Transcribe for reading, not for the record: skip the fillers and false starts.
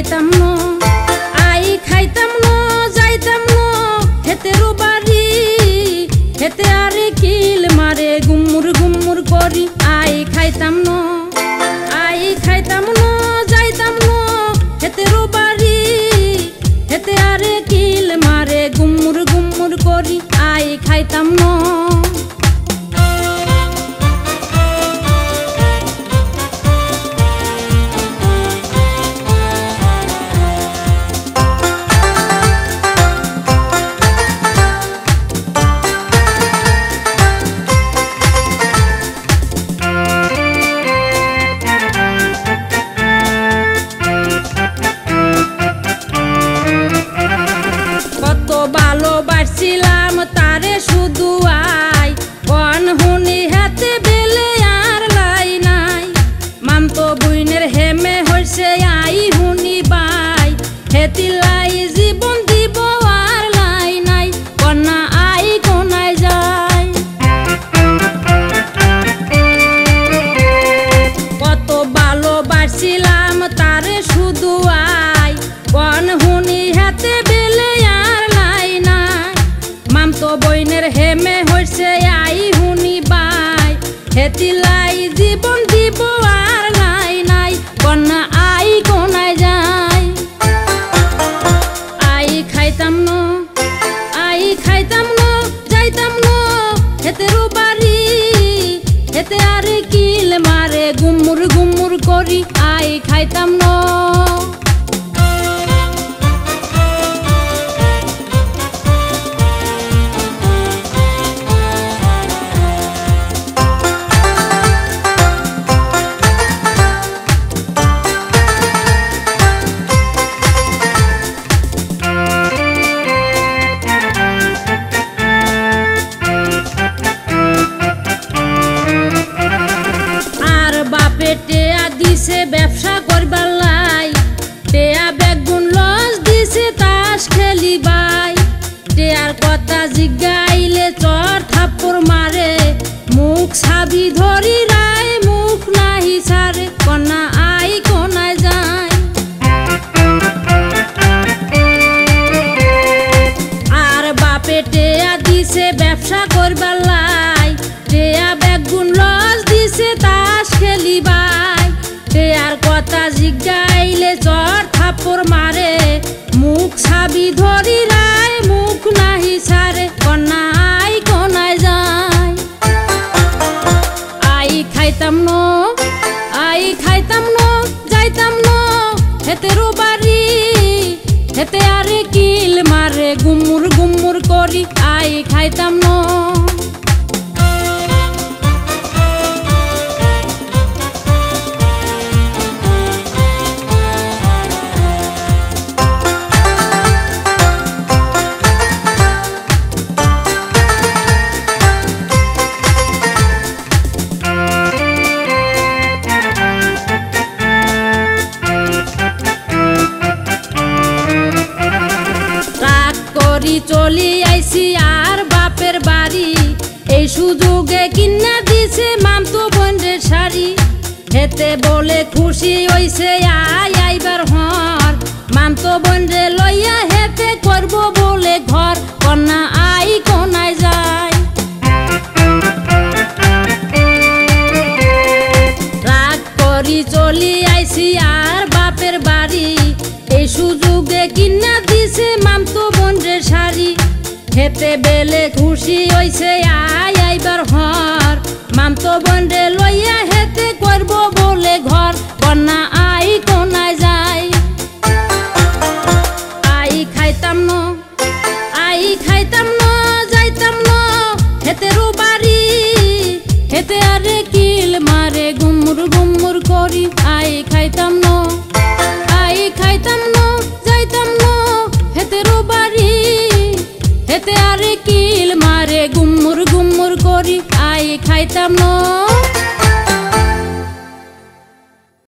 খাইতাম ন আই খাইতাম ন যাইতাম ন হেতেরও বাড়ি হেতে আরে কিল মারে গুম্মুর গুম্মুর করি আই খাইতাম ন আই খাইতাম ন যাইতাম ন হেতেরও বাড়ি হেতে আরে কিল মারে গুম্মুর গুম্মুর করি আই খাইতাম ন ভালোবাসছিলাম তারে শুধু আই কোন হুনি হাতে বেলে আর লাই নাই মামতো বুইনের হেমে হইছে আই হুনি বাই হেতি লাই জীবন দিব আর লাই নাই কন্যা আই কোনায় যায় কত ভালোবাসছিলাম তারে শুধু আই কোন হুনি হাতে বেলে তো বইনের হেমে হইছে আই হুনি বাই হেতি লাই জীবন দিব আর লাই নাই কন্যা আই কোনায় যায় আই খাইতাম ন যাইতাম ন হেতেরও বাড়ি হেতে আরে কিল মারে গুম্মুর গুম্মুর করি আই খাইতাম ন টেয়া দিছে ব্যবসা করবার লাই টেয়া বেগুন লস দিছে তাস খেলিবাই টেয়ার কথা জিগাইলে চর থাপ্পড় মারে মুখ ছাবি ধরি রায় মুখ নাহি ছাড়ে কন্যা আই কোনায় যায় আর বাপে টেয়া দিছে ব্যবসা করবার লাই টেয়া বেগুন লস দিছে তাস খেলিবাই টেয়ার কথা জিগাইলে চর থাপ্পড় মারে মুখ ছাবি ধরি রায় মুখ নাহি ছাড়ে কন্যা আই কোনায় যায় আই খাইতাম ন যাইতাম ন হেতেরও বাড়ি হেতে আরে কিল মারে গুম্মুর গুম্মুর করি আই খাইতাম ন চলি আইছি আর বাপের বাড়ি এই সুযোগে কিনা দিছে মামতো বোনের শাড়ি হেতে বলে খুশি হইছে আই আইবার হর মামতো বোনরে লইয়া হেতে করব বলে ঘর কন্যা আই কোনায় যায় রাগ করি চলি আইছি আর বাপের বাড়ি এই সুযোগে কিনা দিছে মামতো বোনের শাড়ি হেতে বেলে খুশি হইছে আই আইবার হর মামতো বোনরে লইয়া হেতে করব বলে ঘর কন্যা আই কোনায় যায় আই খাইতাম ন যাইতাম ন হেতেরও বাড়ি হেতে আরে কিল মারে গুম্মুর গুম্মুর করি আই খাইতাম ন যাইতাম ন হেতেরও বাড়ি হেতে আরে কিল মারে গুম্মুর গুম্মুর করি আই খাইতাম ন।